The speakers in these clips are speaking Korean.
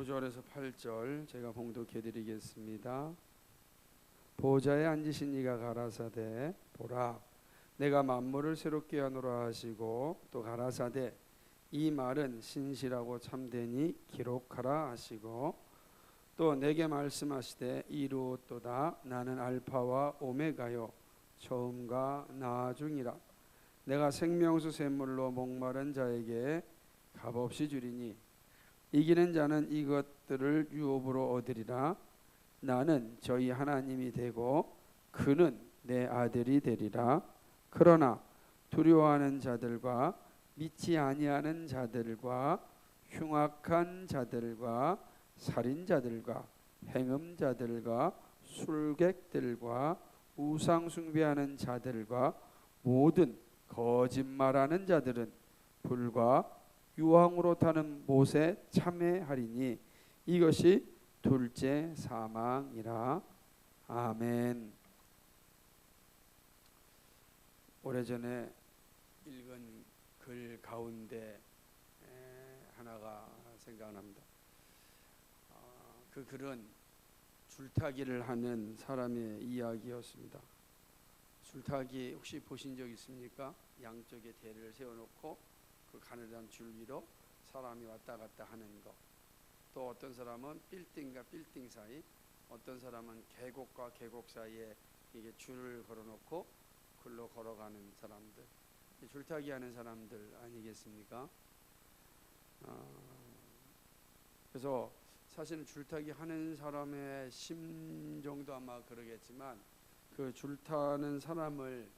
5절에서 8절 제가 봉독해 드리겠습니다. 보좌에 앉으신 이가 가라사대 보라 내가 만물을 새롭게 하노라 하시고 또 가라사대 이 말은 신실하고 참되니 기록하라 하시고 또 내게 말씀하시되 이루었도다 나는 알파와 오메가요 처음과 나중이라 내가 생명수 샘물로 목마른 자에게 값없이 주리니 이기는 자는 이것들을 유업으로 얻으리라. 나는 저희 하나님이 되고 그는 내 아들이 되리라. 그러나 두려워하는 자들과 믿지 아니하는 자들과 흉악한 자들과 살인자들과 행음자들과 술객들과 우상 숭배하는 자들과 모든 거짓말하는 자들은 불과 유황으로 타는 못에 참회하리니 이것이 둘째 사망이라. 아멘. 오래전에 읽은 글 가운데 하나가 생각납니다. 그 글은 줄타기를 하는 사람의 이야기였습니다. 줄타기 혹시 보신 적 있습니까? 양쪽에 대를 세워놓고 그 가느다란 줄 위로 사람이 왔다 갔다 하는 거. 또 어떤 사람은 빌딩과 빌딩 사이, 어떤 사람은 계곡과 계곡 사이에 이게 줄을 걸어놓고 글로 걸어가는 사람들, 줄타기 하는 사람들 아니겠습니까? 그래서 사실은 줄타기 하는 사람의 심정도 아마 그러겠지만 그 줄타는 사람을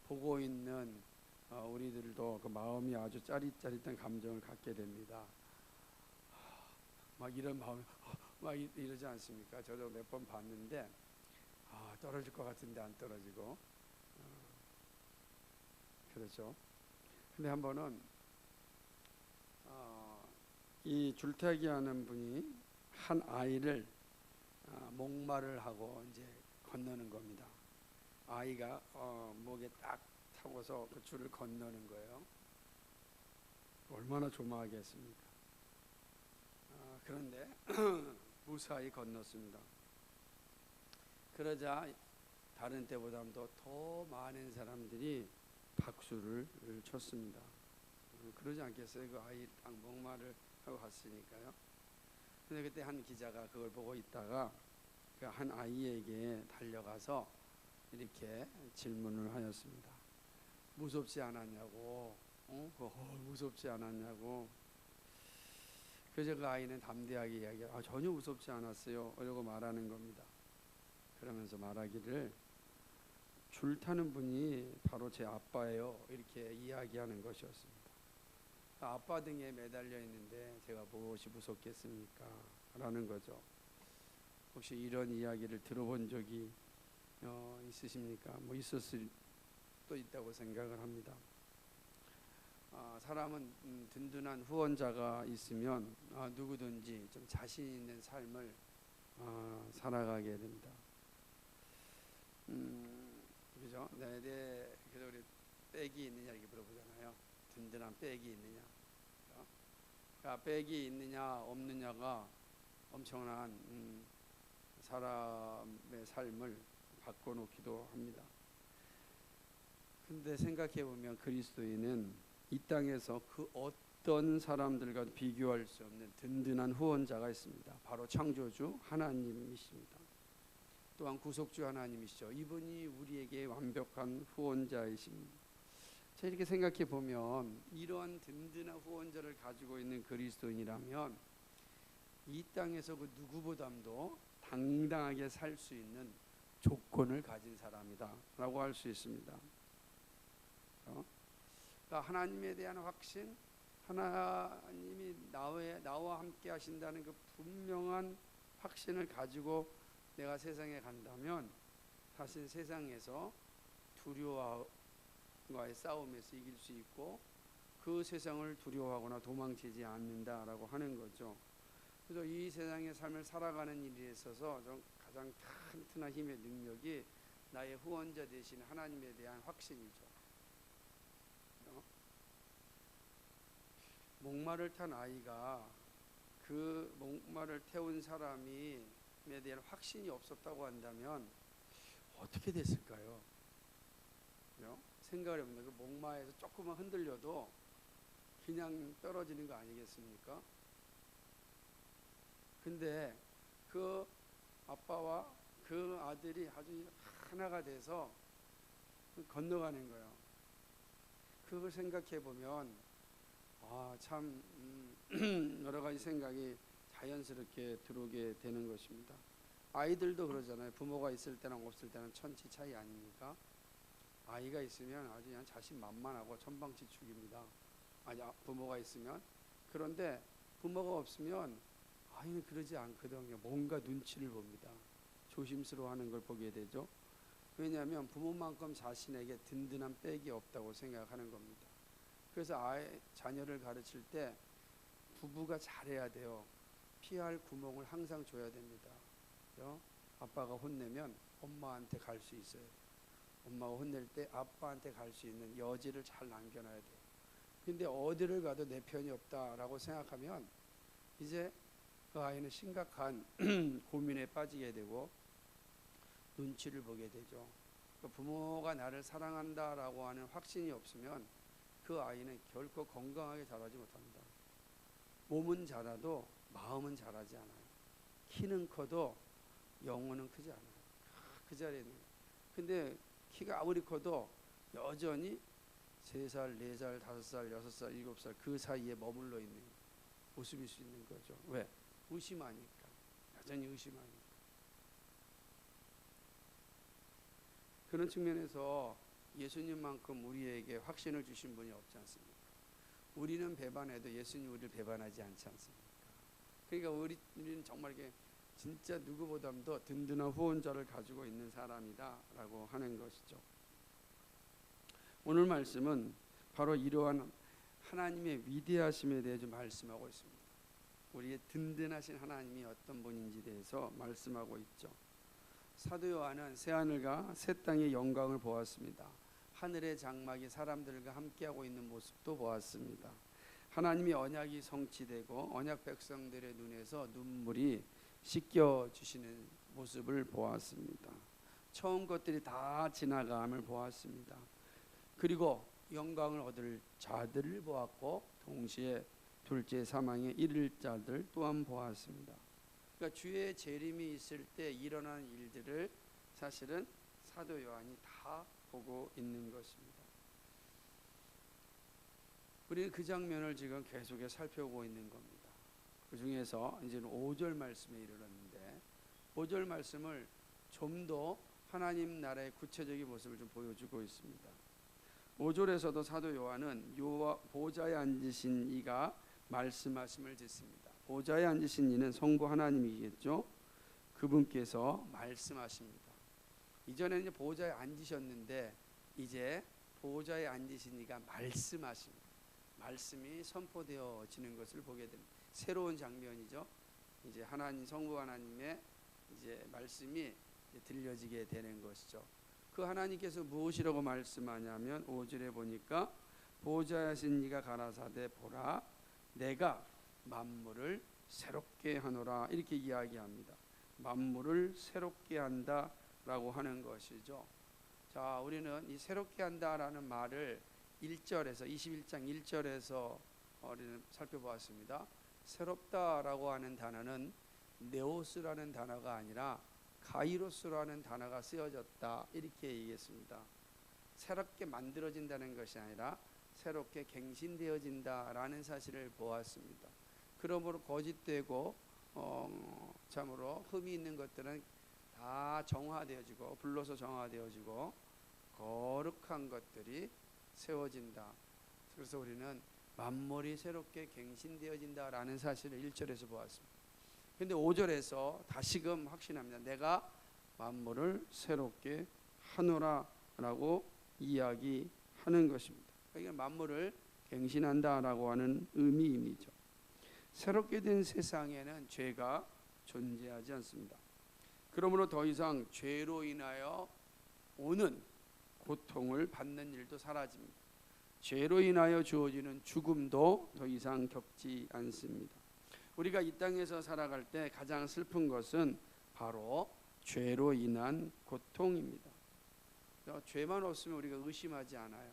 보고 있는 우리들도 그 마음이 아주 짜릿짜릿한 감정을 갖게 됩니다. 막 이런 마음, 막 이러지 않습니까? 저도 몇 번 봤는데 떨어질 것 같은데 안 떨어지고 그렇죠. 근데 한 번은 이 줄타기 하는 분이 한 아이를 목마를 하고 이제 건너는 겁니다. 아이가 목에 딱 타고서 그 줄을 건너는 거예요. 얼마나 조마하겠습니까? 그런데 무사히 건넜습니다. 그러자 다른 때보다도 더 많은 사람들이 박수를 쳤습니다. 그러지 않겠어요? 그 아이 딱 목마를 하고 갔으니까요. 근데 그때 한 기자가 그걸 보고 있다가 그 한 아이에게 달려가서 이렇게 질문을 하였습니다. 무섭지 않았냐고, 무섭지 않았냐고. 그래서 그 아이는 담대하게 이야기해요. 전혀 무섭지 않았어요. 이러고 말하는 겁니다. 그러면서 말하기를 줄 타는 분이 바로 제 아빠예요. 이렇게 이야기하는 것이었습니다. 아빠 등에 매달려 있는데 제가 무엇이 무섭겠습니까? 라는 거죠. 혹시 이런 이야기를 들어본 적이 있으십니까? 뭐 있었을 수도 있다고 생각을 합니다. 사람은 든든한 후원자가 있으면 누구든지 좀 자신 있는 삶을 살아가게 됩니다. 그죠? 그래서 우리 백이 있느냐 이렇게 물어보잖아요. 든든한 백이 있느냐. 그러니까 백이 있느냐 없느냐가 엄청난 사람의 삶을 바꿔놓기도 합니다. 근데 생각해 보면 그리스도인은 이 땅에서 그 어떤 사람들과 비교할 수 없는 든든한 후원자가 있습니다. 바로 창조주 하나님이십니다. 또한 구속주 하나님이시죠. 이분이 우리에게 완벽한 후원자이십니다. 자, 이렇게 생각해 보면 이러한 든든한 후원자를 가지고 있는 그리스도인이라면 이 땅에서 그 누구보다도 당당하게 살 수 있는 조건을 가진 사람이다 라고 할 수 있습니다. 그러니까 하나님에 대한 확신, 하나님이 나와 함께 하신다는 그 분명한 확신을 가지고 내가 세상에 간다면 사실 세상에서 두려움과의 싸움에서 이길 수 있고 그 세상을 두려워하거나 도망치지 않는다라고 하는 거죠. 그래서 이 세상의 삶을 살아가는 일에 있어서 가장 튼튼한 힘의 능력이 나의 후원자 되신 하나님에 대한 확신이죠. 목마를 탄 아이가 그 목마를 태운 사람에 대한 확신이 없었다고 한다면 어떻게 됐을까요? 생각을 해보면 그 목마에서 조금만 흔들려도 그냥 떨어지는 거 아니겠습니까? 근데 그 아빠와 그 아들이 아주 하나가 돼서 건너가는 거예요. 그걸 생각해 보면 참 여러 가지 생각이 자연스럽게 들어오게 되는 것입니다. 아이들도 그러잖아요. 부모가 있을 때랑 없을 때는 천지 차이 아닙니까? 아이가 있으면 아주 그냥 자신만만하고 천방지축입니다. 부모가 있으면. 그런데 부모가 없으면 아이는 그러지 않거든요. 뭔가 눈치를 봅니다. 조심스러워하는 걸 보게 되죠. 왜냐하면 부모만큼 자신에게 든든한 백이 없다고 생각하는 겁니다. 그래서 자녀를 가르칠 때 부부가 잘해야 돼요. 피할 구멍을 항상 줘야 됩니다. 아빠가 혼내면 엄마한테 갈 수 있어야 돼요. 엄마가 혼낼 때 아빠한테 갈 수 있는 여지를 잘 남겨놔야 돼요. 근데 어디를 가도 내 편이 없다라고 생각하면 이제 그 아이는 심각한 고민에 빠지게 되고 눈치를 보게 되죠. 부모가 나를 사랑한다라고 하는 확신이 없으면 그 아이는 결코 건강하게 자라지 못합니다. 몸은 자라도 마음은 자라지 않아요. 키는 커도 영혼은 크지 않아요. 그 자리에 있는 거예요. 근데 키가 아무리 커도 여전히 3살, 4살, 5살, 6살, 7살 그 사이에 머물러 있는 모습일 수 있는 거죠. 왜? 의심하니까. 여전히 의심하니까. 그런 측면에서 예수님만큼 우리에게 확신을 주신 분이 없지 않습니까? 우리는 배반해도 예수님 우리를 배반하지 않지 않습니까? 그러니까 우리는 정말 이게 진짜 누구보다도 든든한 후원자를 가지고 있는 사람이다라고 하는 것이죠. 오늘 말씀은 바로 이러한 하나님의 위대하심에 대해 좀 말씀하고 있습니다. 우리의 든든하신 하나님이 어떤 분인지 대해서 말씀하고 있죠. 사도 요한은 새하늘과 새 땅의 영광을 보았습니다. 하늘의 장막이 사람들과 함께하고 있는 모습도 보았습니다. 하나님의 언약이 성취되고 언약 백성들의 눈에서 눈물이 씻겨주시는 모습을 보았습니다. 처음 것들이 다 지나감을 보았습니다. 그리고 영광을 얻을 자들을 보았고 동시에 둘째 사망에 이를 자들 또한 보았습니다. 그러니까 주의 재림이 있을 때 일어난 일들을 사실은 사도 요한이 다 보고 있는 것입니다. 우리는 그 장면을 지금 계속해서 살펴보고 있는 겁니다. 그 중에서 이제는 5절 말씀에 이르렀는데 5절 말씀을 좀 더 하나님 나라의 구체적인 모습을 좀 보여주고 있습니다. 5절에서도 사도 요한은 보좌에 앉으신 이가 말씀하심을 듣습니다. 보좌에 앉으신 이는 성부 하나님이겠죠. 그분께서 말씀하십니다. 이전에는 이제 보좌에 앉으셨는데 이제 보좌에 앉으신 이가 말씀하십니다. 말씀이 선포되어지는 것을 보게 됩니다. 새로운 장면이죠. 이제 하나님 성부 하나님의 이제 말씀이 이제 들려지게 되는 것이죠. 그 하나님께서 무엇이라고 말씀하냐면 5절에 보니까 보좌에 앉으신 이가 가라사대 보라 내가 만물을 새롭게 하노라 이렇게 이야기합니다. 만물을 새롭게 한다라고 하는 것이죠. 자, 우리는 이 새롭게 한다라는 말을 1절에서 21장 1절에서 우리는 살펴보았습니다. 새롭다라고 하는 단어는 네오스라는 단어가 아니라 가이로스라는 단어가 쓰여졌다 이렇게 얘기했습니다. 새롭게 만들어진다는 것이 아니라 새롭게 갱신되어진다라는 사실을 보았습니다. 그러므로 거짓되고 참으로 흠이 있는 것들은 다 정화되어지고 불로서 정화되어지고 거룩한 것들이 세워진다. 그래서 우리는 만물이 새롭게 갱신되어진다라는 사실을 1절에서 보았습니다. 그런데 5절에서 다시금 확신합니다. 내가 만물을 새롭게 하노라라고 이야기하는 것입니다. 그러니까 만물을 갱신한다라고 하는 의미이죠. 새롭게 된 세상에는 죄가 존재하지 않습니다. 그러므로 더 이상 죄로 인하여 오는 고통을 받는 일도 사라집니다. 죄로 인하여 주어지는 죽음도 더 이상 겪지 않습니다. 우리가 이 땅에서 살아갈 때 가장 슬픈 것은 바로 죄로 인한 고통입니다. 죄만 없으면 우리가 의심하지 않아요.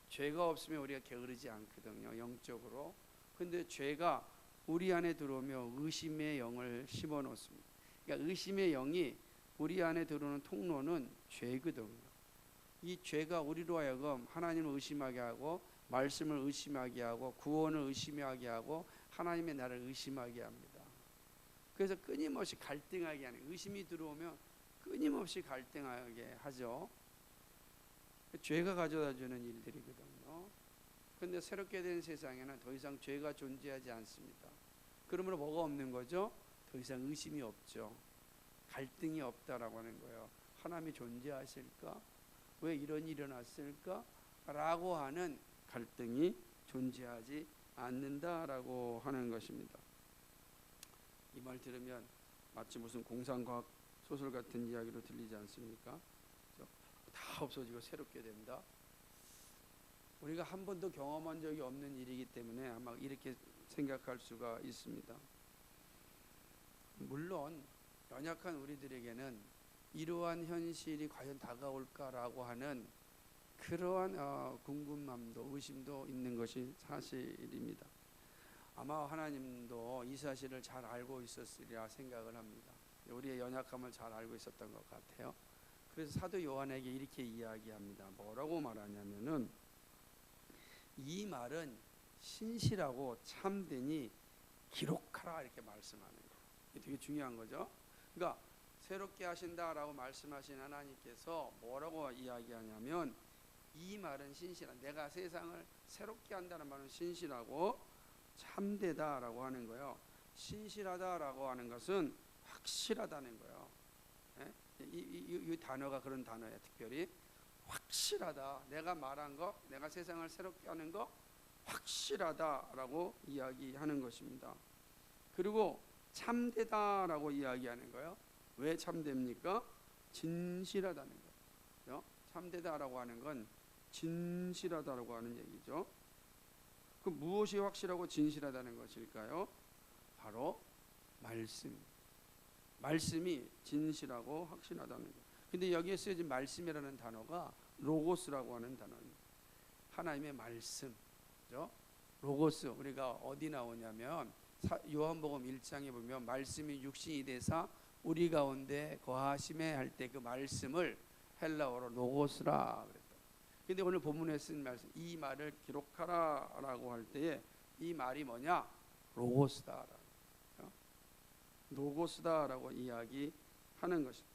죄가 없으면 우리가 게으르지 않거든요, 영적으로. 근데 죄가 우리 안에 들어오며 의심의 영을 심어놓습니다. 그러니까 의심의 영이 우리 안에 들어오는 통로는 죄거든요. 이 죄가 우리로 하여금 하나님을 의심하게 하고, 말씀을 의심하게 하고, 구원을 의심하게 하고, 하나님의 나를 의심하게 합니다. 그래서 끊임없이 갈등하게 하는, 의심이 들어오면 끊임없이 갈등하게 하죠. 죄가 가져다주는 일들이거든요. 그런데 새롭게 된 세상에는 더 이상 죄가 존재하지 않습니다. 그러므로 뭐가 없는 거죠? 더 이상 의심이 없죠. 갈등이 없다라고 하는 거예요. 하나님이 존재하실까? 왜 이런 일이 일어났을까? 라고 하는 갈등이 존재하지 않는다라고 하는 것입니다. 이 말 들으면 마치 무슨 공상과학 소설 같은 이야기로 들리지 않습니까? 다 없어지고 새롭게 된다. 우리가 한 번도 경험한 적이 없는 일이기 때문에 아마 이렇게 생각할 수가 있습니다. 물론 연약한 우리들에게는 이러한 현실이 과연 다가올까라고 하는 그러한 궁금함도 의심도 있는 것이 사실입니다. 아마 하나님도 이 사실을 잘 알고 있었으리라 생각을 합니다. 우리의 연약함을 잘 알고 있었던 것 같아요. 그래서 사도 요한에게 이렇게 이야기합니다. 뭐라고 말하냐면은, 이 말은 신실하고 참되니 기록하라, 이렇게 말씀하는 거예요. 이게 되게 중요한 거죠. 그러니까 새롭게 하신다라고 말씀하신 하나님께서 뭐라고 이야기하냐면, 이 말은 신실한, 내가 세상을 새롭게 한다는 말은 신실하고 참되다라고 하는 거예요. 신실하다라고 하는 것은 확실하다는 거예요. 이 단어가 그런 단어예요. 특별히 확실하다. 내가 말한 거, 내가 세상을 새롭게 하는 거 확실하다라고 이야기하는 것입니다. 그리고 참되다라고 이야기하는 거예요. 왜 참됩니까? 진실하다는 거예요. 참되다라고 하는 건 진실하다라고 하는 얘기죠. 그 무엇이 확실하고 진실하다는 것일까요? 바로 말씀입니다. 말씀이 진실하고 확실하다는 거예요. 근데 여기에 쓰여진 말씀이라는 단어가 로고스라고 하는 단어입니다. 하나님의 말씀, 그죠? 로고스, 우리가 어디 나오냐면 요한복음 1장에 보면 말씀이 육신이 되사 우리 가운데 거하심에 할 때 그 말씀을 헬라어로 로고스라 그랬다. 근데 오늘 본문에 쓴 말씀, 이 말을 기록하라라고 할 때에 이 말이 뭐냐? 로고스다. 로고스다라고 이야기하는 것입니다.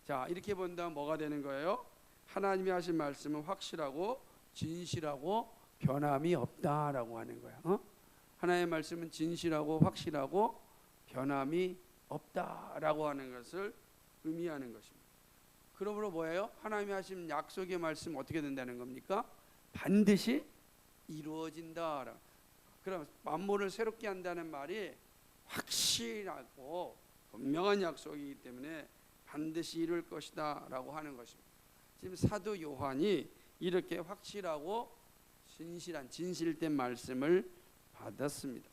자, 이렇게 본다면 뭐가 되는 거예요? 하나님이 하신 말씀은 확실하고 진실하고 변함이 없다라고 하는 거야. 하나님의 말씀은 진실하고 확실하고 변함이 없다라고 하는 것을 의미하는 것입니다. 그러므로 뭐예요? 하나님이 하신 약속의 말씀 어떻게 된다는 겁니까? 반드시 이루어진다. 그럼 만물을 새롭게 한다는 말이 확실하고 분명한 약속이기 때문에 반드시 이룰 것이다 라고 하는 것입니다. 지금 사도 요한이 이렇게 확실하고 진실한, 진실된 말씀을 받았습니다.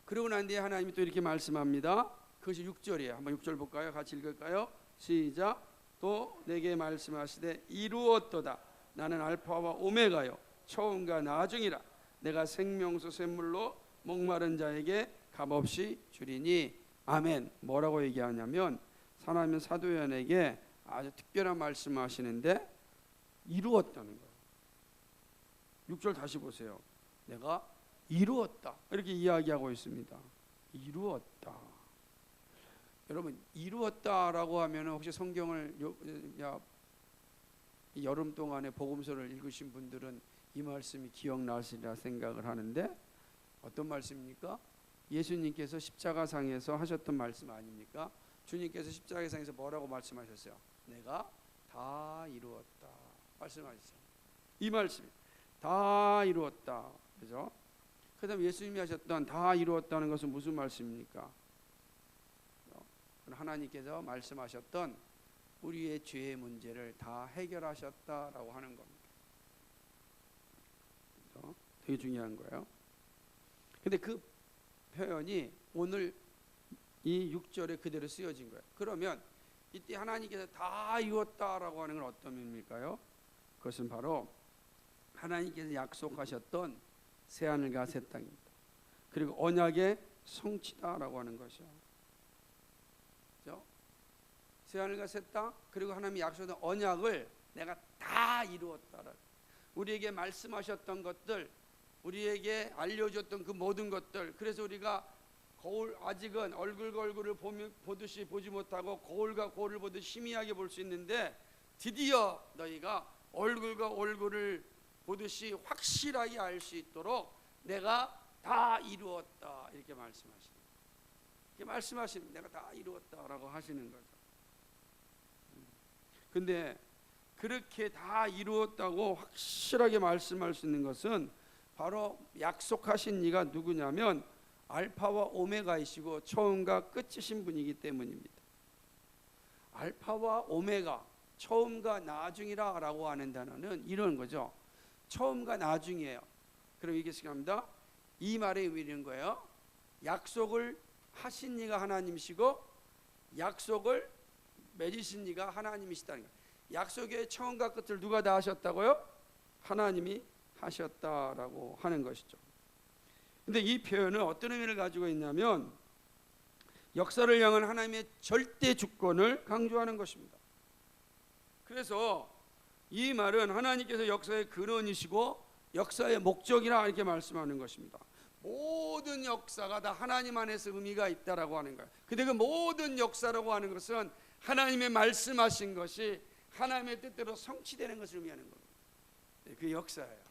그러고 난 뒤에 하나님이 또 이렇게 말씀합니다. 그것이 6절이에요. 한번 6절 볼까요? 같이 읽을까요? 시작. 또 내게 말씀하시되 이루었도다. 나는 알파와 오메가요 처음과 나중이라. 내가 생명수 샘물로 목마른 자에게 값없이 주리니 아멘. 뭐라고 얘기하냐면 하나님은 사도 요한에게 아주 특별한 말씀을 하시는데 이루었다는 거예요. 6절 다시 보세요. 내가 이루었다 이렇게 이야기하고 있습니다. 이루었다. 여러분, 이루었다라고 하면 혹시 성경을 여름 동안에 복음서를 읽으신 분들은 이 말씀이 기억나시리라 생각을 하는데, 어떤 말씀입니까? 예수님께서 십자가상에서 하셨던 말씀 아닙니까? 주님께서 십자가상에서 뭐라고 말씀하셨어요? 내가 다 이루었다 말씀하셨어요. 이 말씀이 다 이루었다, 그죠? 그다음 예수님이 하셨던 다 이루었다는 것은 무슨 말씀입니까? 하나님께서 말씀하셨던 우리의 죄의 문제를 다 해결하셨다라고 하는 겁니다. 그죠? 되게 중요한 거예요. 근데 그 표현이 오늘 이 6절에 그대로 쓰여진 거예요. 그러면 이때 하나님께서 다 이뤘다라고 하는 건 어떤 의미일까요? 그것은 바로 하나님께서 약속하셨던 새하늘과 새 땅입니다. 그리고 언약의 성취다라고 하는 것이죠. 그렇죠? 새하늘과 새 땅, 그리고 하나님이 약속한 언약을 내가 다 이루었다라. 우리에게 말씀하셨던 것들, 우리에게 알려줬던 그 모든 것들. 그래서 우리가 거울, 아직은 얼굴과 얼굴을 보듯이 보지 못하고 거울과 거울을 보듯 희미하게 볼 수 있는데, 드디어 너희가 얼굴과 얼굴을 보듯이 확실하게 알 수 있도록 내가 다 이루었다, 이렇게 말씀하시는 거예요. 이렇게 말씀하시면 내가 다 이루었다라고 하시는 거죠. 근데 그렇게 다 이루었다고 확실하게 말씀할 수 있는 것은 바로 약속하신 이가 누구냐면 알파와 오메가이시고 처음과 끝이신 분이기 때문입니다. 알파와 오메가, 처음과 나중이라 라고 하는 단어는 이런 거죠. 처음과 나중이에요. 그럼 이게 시작합니다. 이 말의 의미는 거예요. 약속을 하신 이가 하나님이시고 약속을 맺으신 이가 하나님이시다는 거예요. 약속의 처음과 끝을 누가 다 하셨다고요? 하나님이 하셨다라고 하는 것이죠. 근데 이 표현은 어떤 의미를 가지고 있냐면 역사를 향한 하나님의 절대 주권을 강조하는 것입니다. 그래서 이 말은 하나님께서 역사의 근원이시고 역사의 목적이라 이렇게 말씀하는 것입니다. 모든 역사가 다 하나님 안에서 의미가 있다라고 하는 거예요. 근데 그 모든 역사라고 하는 것은 하나님의 말씀하신 것이 하나님의 뜻대로 성취되는 것을 의미하는 겁니다. 그 역사예요.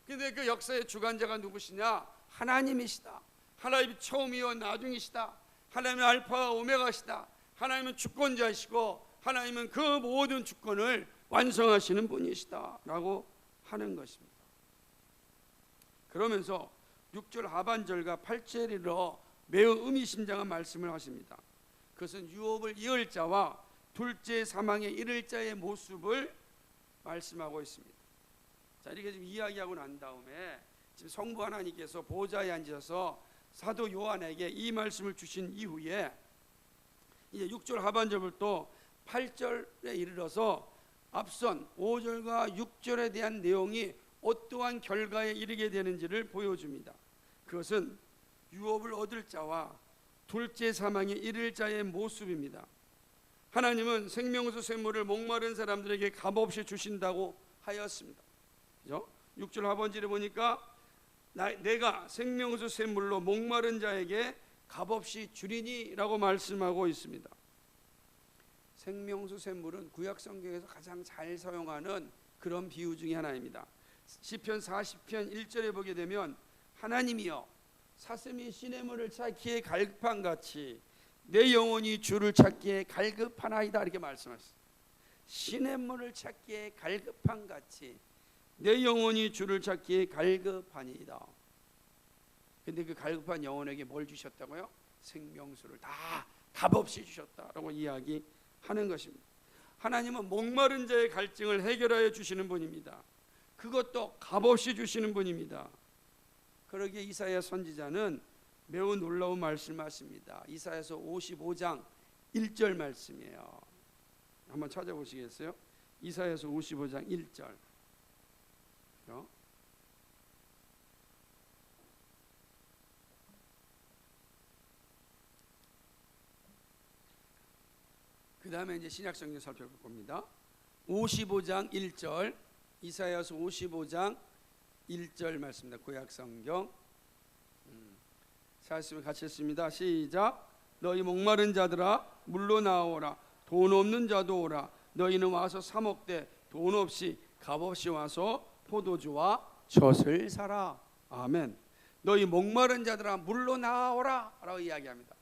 근데 그 역사의 주관자가 누구시냐? 하나님이시다. 하나님이 처음이요 나중이시다. 하나님은 알파와 오메가시다. 하나님은 주권자이시고 하나님은 그 모든 주권을 완성하시는 분이시다라고 하는 것입니다. 그러면서 6절 하반절과 8절에 이르러 매우 의미심장한 말씀을 하십니다. 그것은 유업을 이을 자와 둘째 사망에 이를 자의 모습을 말씀하고 있습니다. 자, 이렇게 좀 이야기하고 난 다음에 지금 성부 하나님께서 보좌에 앉으셔서 사도 요한에게 이 말씀을 주신 이후에 이제 6절 하반절부터 8절에 이르러서 앞선 5절과 6절에 대한 내용이 어떠한 결과에 이르게 되는지를 보여줍니다. 그것은 유업을 얻을 자와 둘째 사망에 이를 자의 모습입니다. 하나님은 생명수 샘물을 목마른 사람들에게 값없이 주신다고 하였습니다. 그죠? 6절 하반절에 보니까 내가 생명수 샘물로 목마른 자에게 값없이 주리니라고 말씀하고 있습니다. 생명수 샘물은 구약 성경에서 가장 잘 사용하는 그런 비유 중에 하나입니다. 시편 40편 1절에 보게 되면 하나님이여 사슴이 시냇물을 찾기에 갈급한 같이 내 영혼이 주를 찾기에 갈급하나이다, 이렇게 말씀하셨어요. 시냇물을 찾기에 갈급한 같이 내 영혼이 주를 찾기에 갈급하니이다. 근데 그 갈급한 영혼에게 뭘 주셨다고요? 생명수를 다 값없이 주셨다라고 이야기하는 것입니다. 하나님은 목마른 자의 갈증을 해결하여 주시는 분입니다. 그것도 값없이 주시는 분입니다. 그러기에 이사야 선지자는 매우 놀라운 말씀하십니다. 이사야서 55장 1절 말씀이에요. 한번 찾아보시겠어요? 이사야서 55장 1절. 그 다음에 이제 신약성경 살펴볼 겁니다. 55장 1절, 이사야서 55장 1절 말씀입니다. 구약성경. 자, 같이 했습니다. 시작. 너희 목마른 자들아 물로 나오라. 돈 없는 자도 오라. 너희는 와서 사 먹되 돈 없이 값없이 와서 포도주와 젖을 사라. 아멘. 너희 목마른 자들아 물로 나오라 라고 이야기합니다.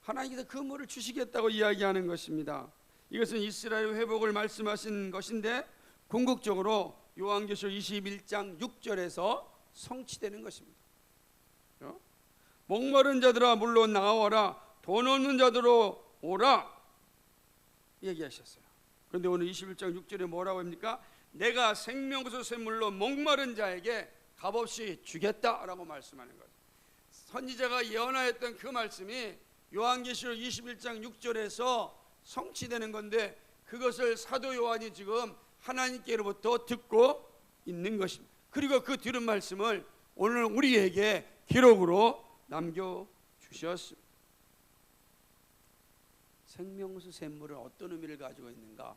하나님께서 그 물을 주시겠다고 이야기하는 것입니다. 이것은 이스라엘 회복을 말씀하신 것인데 궁극적으로 요한계시록 21장 6절에서 성취되는 것입니다. 목마른 자들아 물로 나와라. 돈 없는 자들아 오라 얘기하셨어요. 그런데 오늘 21장 6절에 뭐라고 합니까? 내가 생명수 샘물로 목마른 자에게 값없이 주겠다라고 말씀하는 거죠. 선지자가 예언하였던 그 말씀이 요한계시록 21장 6절에서 성취되는 건데, 그것을 사도 요한이 지금 하나님께로부터 듣고 있는 것입니다. 그리고 그 들은 말씀을 오늘 우리에게 기록으로 남겨주셨습니다. 생명수 샘물은 어떤 의미를 가지고 있는가?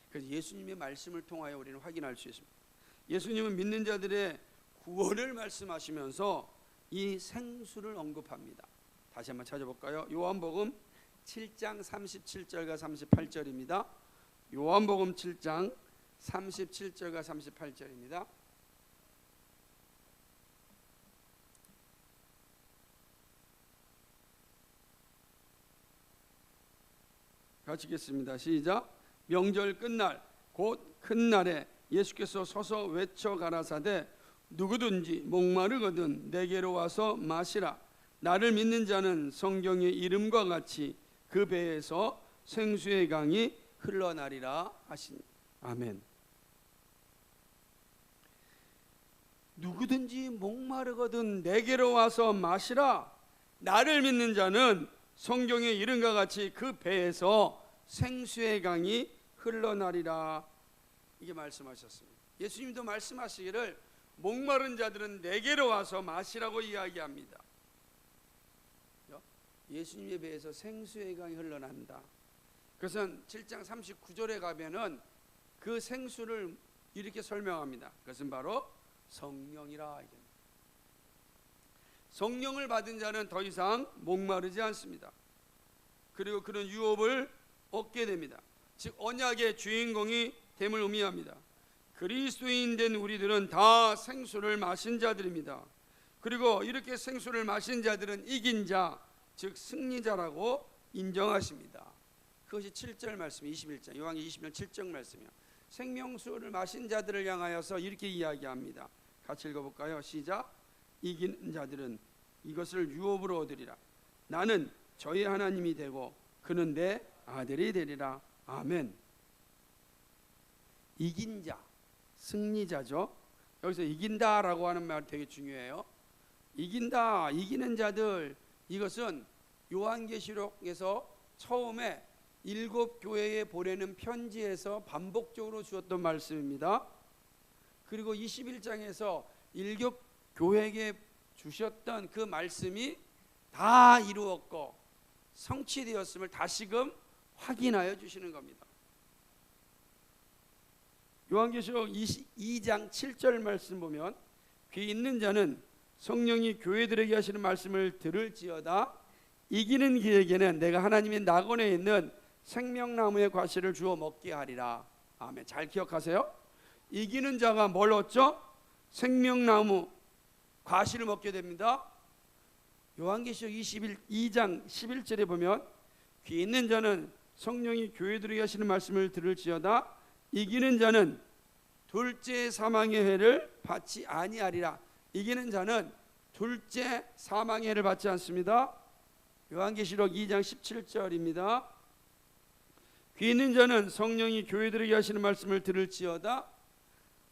그래서 예수님의 말씀을 통하여 우리는 확인할 수 있습니다. 예수님은 믿는 자들의 구원을 말씀하시면서 이 생수를 언급합니다. 다시 한번 찾아볼까요? 요한복음 7장 37절과 38절입니다. 요한복음 7장 37절과 38절입니다. 같이 읽겠습니다. 시작. 명절 끝날 곧 큰 날에 예수께서 서서 외쳐 가라사대 누구든지 목마르거든 내게로 와서 마시라. 나를 믿는 자는 성경의 이름과 같이 그 배에서 생수의 강이 흘러나리라 하시니. 아멘. 누구든지 목마르거든 내게로 와서 마시라. 나를 믿는 자는 성경의 이름과 같이 그 배에서 생수의 강이 흘러나리라. 이게 말씀하셨습니다. 예수님도 말씀하시기를 목마른 자들은 내게로 와서 마시라고 이야기합니다. 예수님의 배에서 생수의 강이 흘러난다. 그것은 7장 39절에 가면은 그 생수를 이렇게 설명합니다. 그것은 바로 성령이라. 성령을 받은 자는 더 이상 목마르지 않습니다. 그리고 그런 유업을 얻게 됩니다. 즉 언약의 주인공이 됨을 의미합니다. 그리스도인 된 우리들은 다 생수를 마신 자들입니다. 그리고 이렇게 생수를 마신 자들은 이긴 자, 즉 승리자라고 인정하십니다. 그것이 7절 말씀, 21장 요한 20장 7절 말씀이요. 생명수를 마신 자들을 향하여서 이렇게 이야기합니다. 같이 읽어볼까요? 시작. 이기는 자들은 이것을 유업으로 얻으리라. 나는 저희 하나님이 되고 그는 내 아들이 되리라. 아멘. 이긴 자, 승리자죠. 여기서 이긴다라고 하는 말 되게 중요해요. 이긴다, 이기는 자들, 이것은 요한계시록에서 처음에 7교회에 보내는 편지에서 반복적으로 주었던 말씀입니다. 그리고 21장에서 7교회에게 주셨던 그 말씀이 다 이루었고 성취되었음을 다시금 확인하여 주시는 겁니다. 요한계시록 22장 7절 말씀 보면 귀 있는 자는 성령이 교회들에게 하시는 말씀을 들을지어다. 이기는 그에게는 내가 하나님의 낙원에 있는 생명나무의 과실을 주어 먹게 하리라. 아멘. 잘 기억하세요. 이기는 자가 뭘 얻죠? 생명나무 과실을 먹게 됩니다. 요한계시록 22장 11절에 보면 귀 있는 자는 성령이 교회들에게 하시는 말씀을 들을지어다. 이기는 자는 둘째 사망의 해를 받지 아니하리라. 이기는 자는 둘째 사망의 해를 받지 않습니다. 요한계시록 2장 17절입니다. 귀 있는 자는 성령이 교회들에게 하시는 말씀을 들을지어다.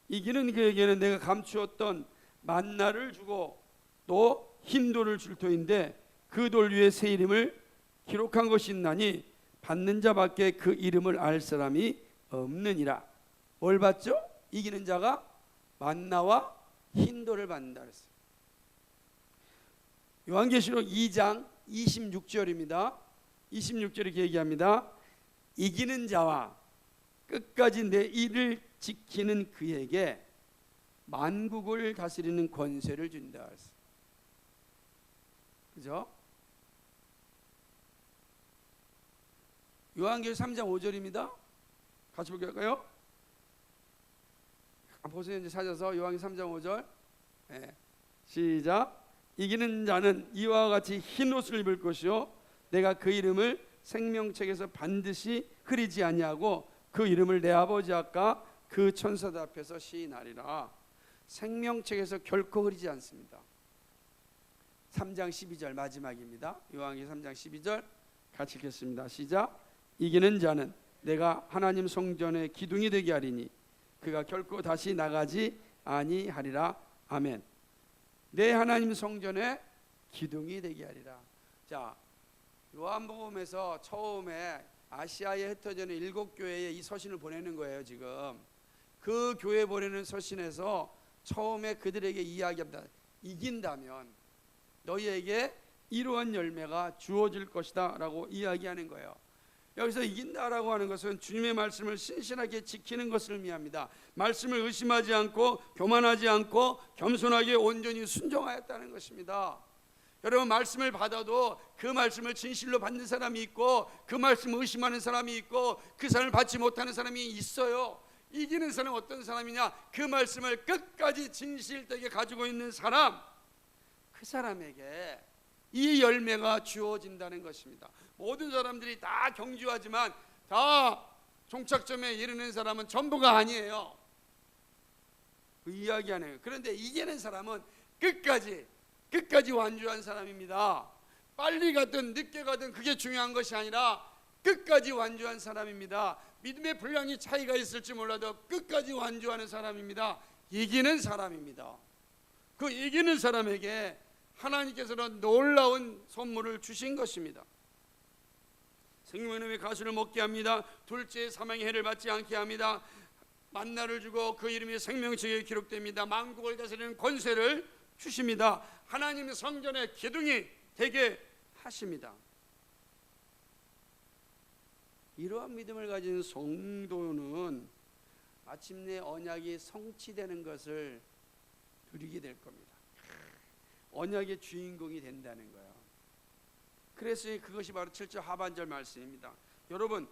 이기는 그에게는 내가 감추었던 만나를 주고 또 흰 돌을 줄 터인데 그 돌 위에 새 이름을 기록한 것이 있나니 받는 자밖에 그 이름을 알 사람이 없느니라. 뭘 받죠? 이기는 자가 만나와 흰 돌을 받는다 그랬어요. 요한계시록 2장 26절입니다. 26절에 이렇게 얘기합니다. 이기는 자와 끝까지 내 일을 지키는 그에게 만국을 다스리는 권세를 준다 그랬어요. 그죠? 요한계시록 3장 5절입니다. 같이 볼까요? 보세요. 이제 찾아서 요한계시록 3장 5절. 네. 시작. 이기는 자는 이와 같이 흰 옷을 입을 것이요 내가 그 이름을 생명책에서 반드시 흐리지 아니하고 그 이름을 내 아버지 앞과 그 천사들 앞에서 시인하리라. 생명책에서 결코 흐리지 않습니다. 3장 12절 마지막입니다. 요한계시록 3장 12절 같이 읽겠습니다. 시작. 이기는 자는 내가 하나님 성전의 기둥이 되게 하리니 그가 결코 다시 나가지 아니하리라. 아멘. 내 하나님 성전에 기둥이 되게 하리라. 자, 요한복음에서 처음에 아시아에 흩어져 있는 7교회에 이 서신을 보내는 거예요. 지금 그 교회 보내는 서신에서 처음에 그들에게 이야기합니다. 이긴다면 너희에게 이러한 열매가 주어질 것이다 라고 이야기하는 거예요. 여기서 이긴다라고 하는 것은 주님의 말씀을 신실하게 지키는 것을 의미합니다. 말씀을 의심하지 않고 교만하지 않고 겸손하게 온전히 순종하였다는 것입니다. 여러분, 말씀을 받아도 그 말씀을 진실로 받는 사람이 있고 그 말씀을 의심하는 사람이 있고 그 사람을 받지 못하는 사람이 있어요. 이기는 사람은 어떤 사람이냐? 그 말씀을 끝까지 진실되게 가지고 있는 사람, 그 사람에게 이 열매가 주어진다는 것입니다. 모든 사람들이 다 경주하지만 다 종착점에 이르는 사람은 전부가 아니에요. 그 이야기하네요. 그런데 이기는 사람은 끝까지 완주한 사람입니다. 빨리 가든 늦게 가든 그게 중요한 것이 아니라 끝까지 완주한 사람입니다. 믿음의 분량이 차이가 있을지 몰라도 끝까지 완주하는 사람입니다. 이기는 사람입니다. 그 이기는 사람에게 하나님께서는 놀라운 선물을 주신 것입니다. 생명의 가수를 먹게 합니다. 둘째 사망의 해를 받지 않게 합니다. 만나를 주고 그 이름이 생명책에 기록됩니다. 만국을 다스리는 권세를 주십니다. 하나님의 성전의 기둥이 되게 하십니다. 이러한 믿음을 가진 성도는 마침내 언약이 성취되는 것을 누리게 될 겁니다. 언약의 주인공이 된다는 거예요. 그래서 그것이 바로 7절 하반절 말씀입니다. 여러분,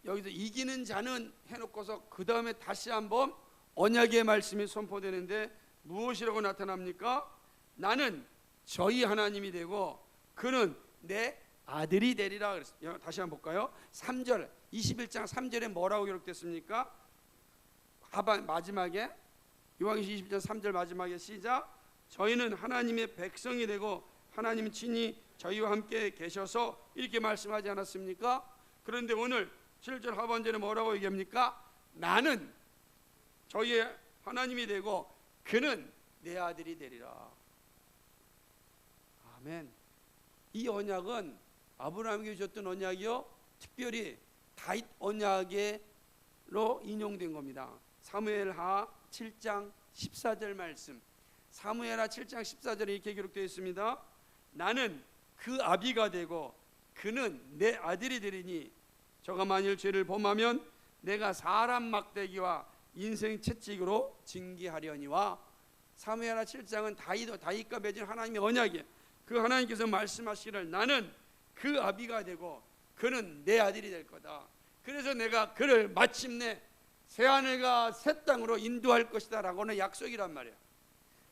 여기서 이기는 자는 해놓고서 그 다음에 다시 한번 언약의 말씀이 선포되는데 무엇이라고 나타납니까? 나는 저희 하나님이 되고 그는 내 아들이 되리라. 다시 한번 볼까요? 3절 21장 3절에 뭐라고 기록됐습니까? 마지막에 요한계시록 21장 3절 마지막에 시작. 저희는 하나님의 백성이 되고 하나님은 친히 저희와 함께 계셔서 이렇게 말씀하지 않았습니까? 그런데 오늘 7절 하반절에 뭐라고 얘기합니까? 나는 저희의 하나님이 되고 그는 내 아들이 되리라. 아멘. 이 언약은 아브라함에게 주셨던 언약이요, 특별히 다윗 언약으로 인용된 겁니다. 사무엘하 7장 14절 말씀. 사무엘하 7장 14절에 이렇게 기록되어 있습니다. 나는 그 아비가 되고 그는 내 아들이 되리니 저가 만일 죄를 범하면 내가 사람 막대기와 인생 채찍으로 징계하려니와. 사무엘하 7장은 다윗과 맺은 하나님의 언약이에요. 그 하나님께서 말씀하시기를 나는 그 아비가 되고 그는 내 아들이 될 거다. 그래서 내가 그를 마침내 새하늘과 새 땅으로 인도할 것이다 라고는 약속이란 말이에요.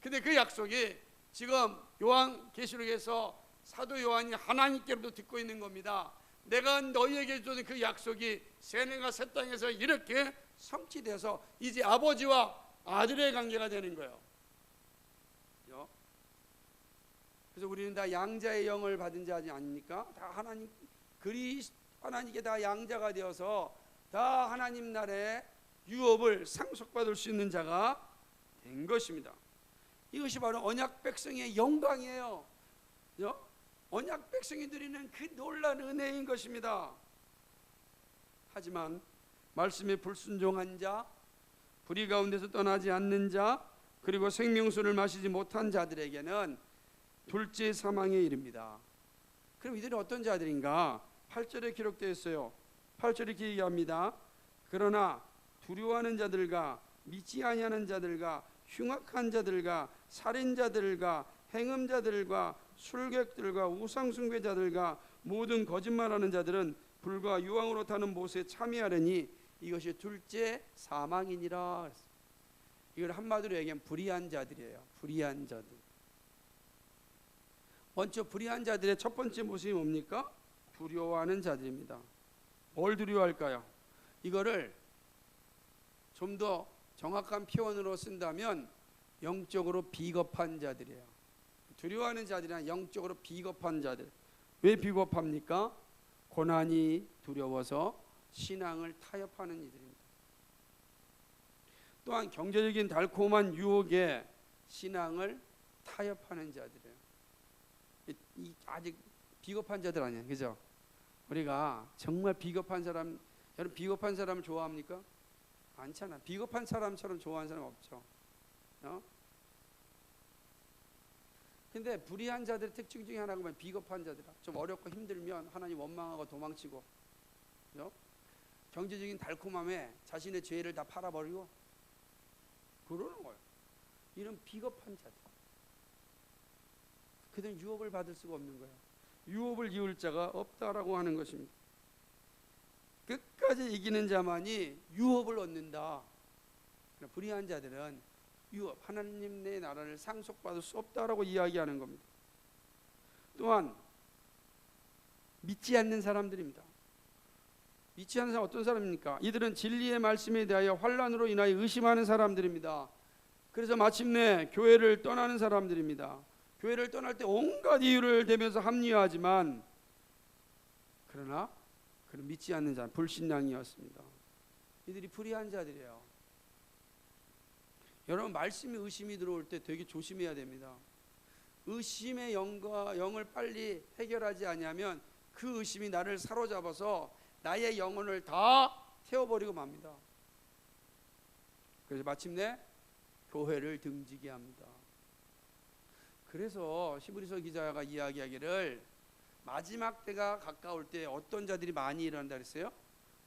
근데 그 약속이 지금 요한계시록에서 사도 요한이 하나님께로부터 듣고 있는 겁니다. 내가 너희에게 주는 그 약속이 새하늘과 새 땅에서 이렇게 성취돼서 이제 아버지와 아들의 관계가 되는 거예요. 그래서 우리는 다 양자의 영을 받은 자 아닙니까? 다 하나님께 다 양자가 되어서 다 하나님 나라의 유업을 상속받을 수 있는 자가 된 것입니다. 이것이 바로 언약 백성의 영광이에요. 언약 백성이 누리는 그 놀라운 은혜인 것입니다. 하지만 말씀에 불순종한 자, 불의 가운데서 떠나지 않는 자, 그리고 생명수를 마시지 못한 자들에게는 둘째 사망에 이릅니다. 그럼 이들은 어떤 자들인가? 8절에 기록되어 있어요. 8절에 이렇게 얘기합니다. 그러나 두려워하는 자들과 믿지 아니하는 자들과 흉악한 자들과 살인자들과 행음자들과 술객들과 우상숭배자들과 모든 거짓말하는 자들은 불과 유황으로 타는 못에 참여하려니 이것이 둘째 사망이니라. 이걸 한마디로 얘기하면 불의한 자들이에요. 불의한 자들. 먼저 불의한 자들의 첫 번째 모습이 뭡니까? 두려워하는 자들입니다. 뭘 두려워할까요? 이거를 좀 더 정확한 표현으로 쓴다면 영적으로 비겁한 자들이에요. 두려워하는 자들이란 영적으로 비겁한 자들. 왜 비겁합니까? 고난이 두려워서 신앙을 타협하는 이들입니다. 또한 경제적인 달콤한 유혹에 신앙을 타협하는 자들이에요. 이 아직 비겁한 자들 아니에요, 그죠? 우리가 정말 비겁한 사람, 여러분 비겁한 사람을 좋아합니까? 않잖아. 비겁한 사람처럼 좋아하는 사람 없죠. 근데 불의한 자들의 특징 중에 하나가 뭐냐면 비겁한 자들이라. 좀 어렵고 힘들면 하나님 원망하고 도망치고, 그죠? 경제적인 달콤함에 자신의 죄를 다 팔아버리고 그러는 거예요. 이런 비겁한 자들. 그들은 유업을 받을 수가 없는 거예요. 유업을 이을 자가 없다라고 하는 것입니다. 끝까지 이기는 자만이 유업을 얻는다. 불의한 자들은 유업, 하나님의 나라를 상속받을 수 없다라고 이야기하는 겁니다. 또한 믿지 않는 사람들입니다. 믿지 않는 사람 어떤 사람입니까? 이들은 진리의 말씀에 대하여 환난으로 인하여 의심하는 사람들입니다. 그래서 마침내 교회를 떠나는 사람들입니다. 교회를 떠날 때 온갖 이유를 대면서 합리화하지만 그러나 그는 믿지 않는 자, 불신앙이었습니다. 이들이 불의한 자들이에요. 여러분 말씀에 의심이 들어올 때 되게 조심해야 됩니다. 의심의 영을 빨리 해결하지 않으면 그 의심이 나를 사로잡아서 나의 영혼을 다 태워버리고 맙니다. 그래서 마침내 교회를 등지게 합니다. 그래서 히브리서 기자가 이야기하기를 마지막 때가 가까울 때 어떤 자들이 많이 일어난다 그랬어요?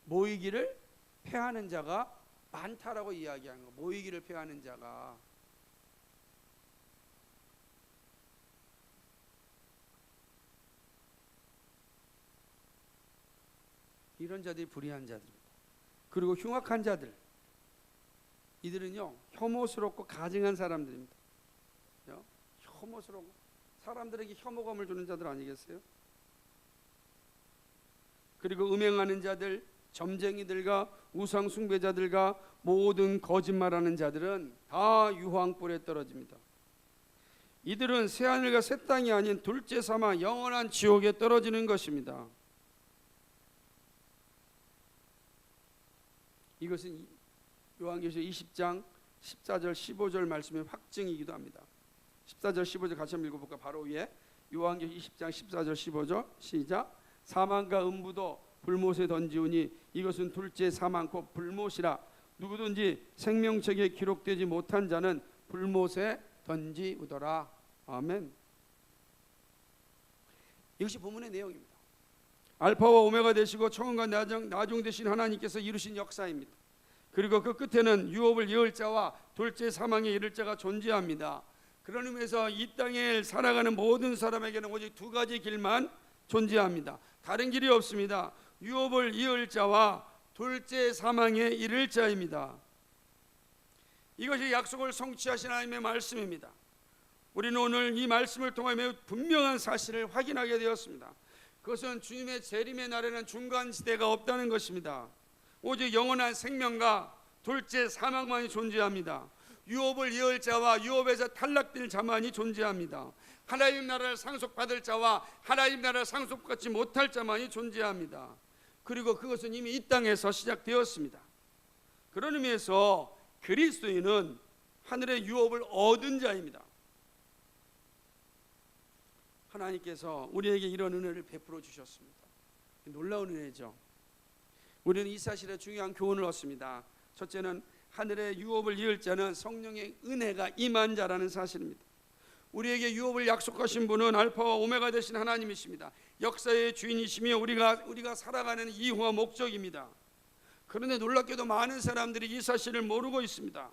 모이기를 패하는 자가 많다라고 이야기하는 거. 모이기를 패하는 자가. 이런 자들이 불의한 자들입니다. 그리고 흉악한 자들. 이들은요 혐오스럽고 가증한 사람들입니다. 혐오스러운 사람들에게 혐오감을 주는 자들 아니겠어요? 그리고 음행하는 자들, 점쟁이들과 우상 숭배자들과 모든 거짓말하는 자들은 다 유황불에 떨어집니다. 이들은 새하늘과 새 땅이 아닌 둘째 사망 영원한 지옥에 떨어지는 것입니다. 이것은 요한계시록 20장 14절 15절 말씀의 확증이기도 합니다. 14절 15절 같이 한번 읽어볼까? 바로 위에 요한계시록 20장 14절 15절 시작. 사망과 음부도 불못에 던지우니 이것은 둘째 사망 곧 불못이라. 누구든지 생명책에 기록되지 못한 자는 불못에 던지우더라. 아멘. 이것이 본문의 내용입니다. 알파와 오메가 되시고 처음과 나중 되신 하나님께서 이루신 역사입니다. 그리고 그 끝에는 유업을 이을 자와 둘째 사망에 이를 자가 존재합니다. 그런 의미에서 이 땅에 살아가는 모든 사람에게는 오직 두 가지 길만 존재합니다. 다른 길이 없습니다. 유업을 이을 자와 둘째 사망에 이를 자입니다. 이것이 약속을 성취하신 하나님의 말씀입니다. 우리는 오늘 이 말씀을 통해 매우 분명한 사실을 확인하게 되었습니다. 그것은 주님의 재림의 날에는 중간지대가 없다는 것입니다. 오직 영원한 생명과 둘째 사망만이 존재합니다. 유업을 이을 자와 유업에서 탈락될 자만이 존재합니다. 하나님 나라를 상속받을 자와 하나님 나라를 상속받지 못할 자만이 존재합니다. 그리고 그것은 이미 이 땅에서 시작되었습니다. 그런 의미에서 그리스도인은 하늘의 유업을 얻은 자입니다. 하나님께서 우리에게 이런 은혜를 베풀어 주셨습니다. 놀라운 은혜죠. 우리는 이 사실에 중요한 교훈을 얻습니다. 첫째는 하늘의 유업을 이을 자는 성령의 은혜가 임한 자라는 사실입니다. 우리에게 유업을 약속하신 분은 알파와 오메가 되신 하나님이십니다. 역사의 주인이시며 우리가 살아가는 이유와 목적입니다. 그런데 놀랍게도 많은 사람들이 이 사실을 모르고 있습니다.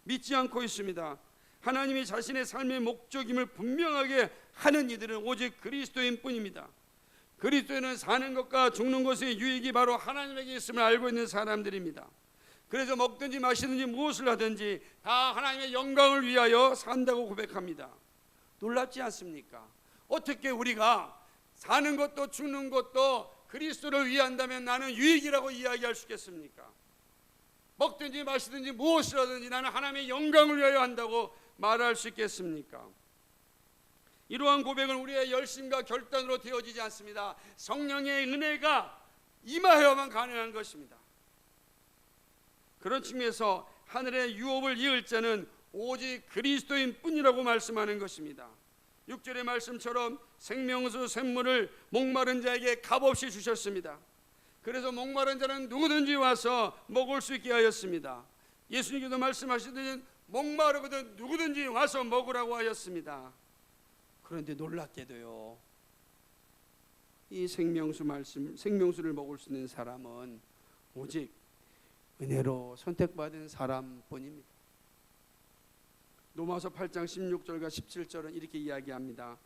믿지 않고 있습니다. 하나님이 자신의 삶의 목적임을 분명하게 하는 이들은 오직 그리스도인 뿐입니다. 그리스도인은 사는 것과 죽는 것의 유익이 바로 하나님에게 있음을 알고 있는 사람들입니다. 그래서 먹든지 마시든지 무엇을 하든지 다 하나님의 영광을 위하여 산다고 고백합니다. 놀랍지 않습니까? 어떻게 우리가 사는 것도 죽는 것도 그리스도를 위한다면 나는 유익이라고 이야기할 수 있겠습니까? 먹든지 마시든지 무엇을 하든지 나는 하나님의 영광을 위하여 한다고 말할 수 있겠습니까? 이러한 고백은 우리의 열심과 결단으로 되어지지 않습니다. 성령의 은혜가 임하여야만 가능한 것입니다. 그런 측면에서 하늘의 유업을 이을 자는 오직 그리스도인 뿐이라고 말씀하는 것입니다. 6절의 말씀처럼 생명수 샘물을 목마른 자에게 값없이 주셨습니다. 그래서 목마른 자는 누구든지 와서 먹을 수 있게 하였습니다. 예수님께서 말씀하시듯이 목마르거든 누구든지 와서 먹으라고 하였습니다. 그런데 놀랍게도요, 이 생명수를 먹을 수 있는 사람은 오직 은혜로 선택받은 사람뿐입니다. 로마서 8장 16절과 17절은 이렇게 이야기합니다.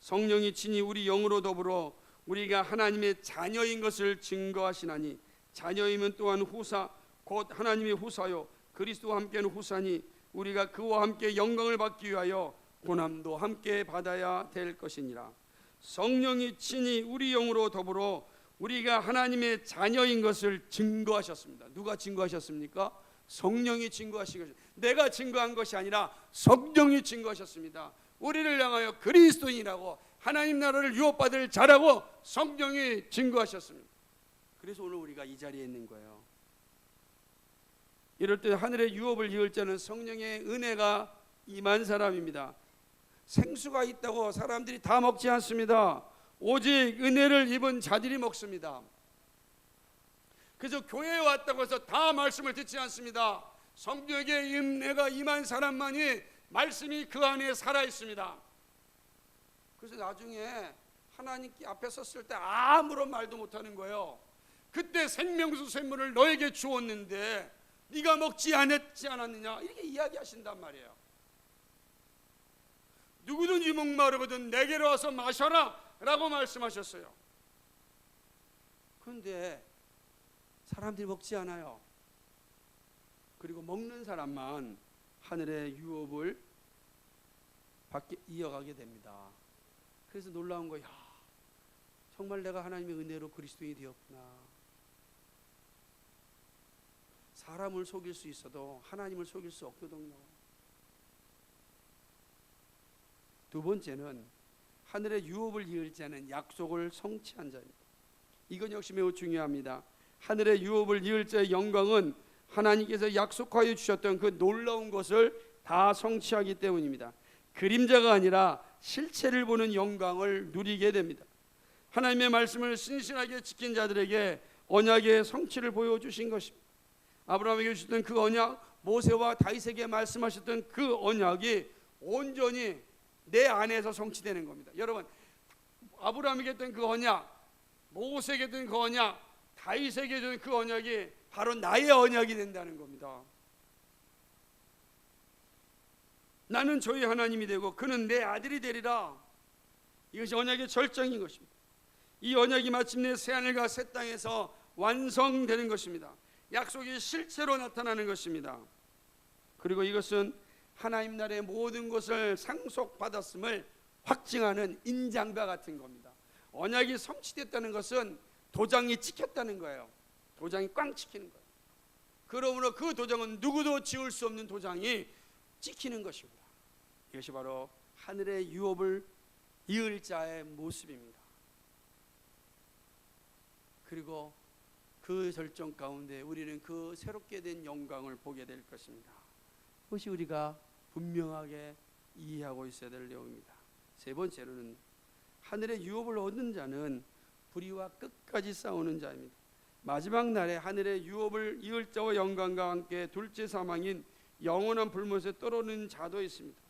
성령이 친히 우리 영으로 더불어 우리가 하나님의 자녀인 것을 증거하시나니, 자녀이면 또한 후사 곧 하나님의 후사요 그리스도와 함께는 후사니, 우리가 그와 함께 영광을 받기 위하여 고난도 함께 받아야 될 것이니라. 성령이 친히 우리 영으로 더불어 우리가 하나님의 자녀인 것을 증거하셨습니다. 누가 증거하셨습니까? 성령이 증거하신 것입니다. 내가 증거한 것이 아니라 성령이 증거하셨습니다. 우리를 향하여 그리스도인이라고, 하나님 나라를 유업받을 자라고 성령이 증거하셨습니다. 그래서 오늘 우리가 이 자리에 있는 거예요. 이럴 때 하늘의 유업을 이을 자는 성령의 은혜가 임한 사람입니다. 생수가 있다고 사람들이 다 먹지 않습니다. 오직 은혜를 입은 자들이 먹습니다. 그래서 교회에 왔다고 해서 다 말씀을 듣지 않습니다. 성령의 은혜가 임한 사람만이 말씀이 그 안에 살아 있습니다. 그래서 나중에 하나님 앞에 섰을 때 아무런 말도 못하는 거예요. 그때 생명수 샘물을 너에게 주었는데 네가 먹지 않았느냐, 이렇게 이야기하신단 말이에요. 누구든지 목마르거든 내게로 와서 마셔라 라고 말씀하셨어요. 그런데 사람들이 먹지 않아요. 그리고 먹는 사람만 하늘의 유업을 이어가게 됩니다. 그래서 놀라운 거야. 정말 내가 하나님의 은혜로 그리스도인이 되었구나. 사람을 속일 수 있어도 하나님을 속일 수 없거든요. 두 번째는 하늘의 유업을 이을 자는 약속을 성취한 자입니다. 이건 역시 매우 중요합니다. 하늘의 유업을 이을 자의 영광은 하나님께서 약속하여 주셨던 그 놀라운 것을 다 성취하기 때문입니다. 그림자가 아니라 실체를 보는 영광을 누리게 됩니다. 하나님의 말씀을 신실하게 지킨 자들에게 언약의 성취를 보여주신 것입니다. 아브라함에게 주셨던 그 언약, 모세와 다윗에게 말씀하셨던 그 언약이 온전히 내 안에서 성취되는 겁니다. 여러분, 아브라함에게 했던 그 언약, 모세에게 했던 그 언약, 다윗에게 했던 그 언약이 바로 나의 언약이 된다는 겁니다. 나는 저희 하나님이 되고 그는 내 아들이 되리라. 이것이 언약의 절정인 것입니다. 이 언약이 마침내 새하늘과 새 땅에서 완성되는 것입니다. 약속이 실체로 나타나는 것입니다. 그리고 이것은 하나님 나라의 모든 것을 상속받았음을 확증하는 인장과 같은 겁니다. 언약이 성취됐다는 것은 도장이 찍혔다는 거예요. 도장이 꽝 찍히는 거예요. 그러므로 그 도장은 누구도 지울 수 없는 도장이 찍히는 것입니다. 이것이 바로 하늘의 유업을 이을 자의 모습입니다. 그리고 그 절정 가운데 우리는 그 새롭게 된 영광을 보게 될 것입니다. 그것이 우리가 분명하게 이해하고 있어야 될 내용입니다. 세 번째로는 하늘의 유업을 얻는 자는 불의와 끝까지 싸우는 자입니다. 마지막 날에 하늘의 유업을 이을 자와 영광과 함께 둘째 사망인 영원한 불못에 떨어지는 자도 있습니다.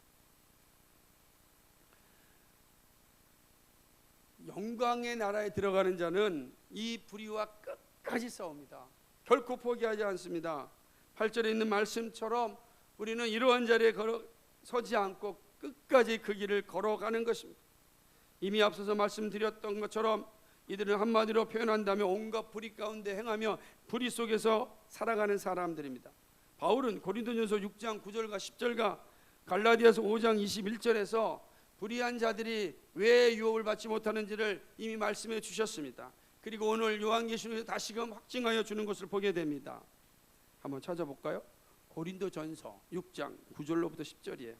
영광의 나라에 들어가는 자는 이 불의와 끝까지 싸웁니다. 결코 포기하지 않습니다. 8절에 있는 말씀처럼 우리는 이러한 자리에 서지 않고 끝까지 그 길을 걸어가는 것입니다. 이미 앞서서 말씀드렸던 것처럼 이들은 한마디로 표현한다면 온갖 불의 가운데 행하며 불의 속에서 살아가는 사람들입니다. 바울은 고린도전서 6장 9절과 10절과 갈라디아서 5장 21절에서 불의한 자들이 왜 유업을 받지 못하는지를 이미 말씀해 주셨습니다. 그리고 오늘 요한계시록에서 다시금 확증하여 주는 것을 보게 됩니다. 한번 찾아볼까요? 고린도전서 6장 9절로부터 10절이에요.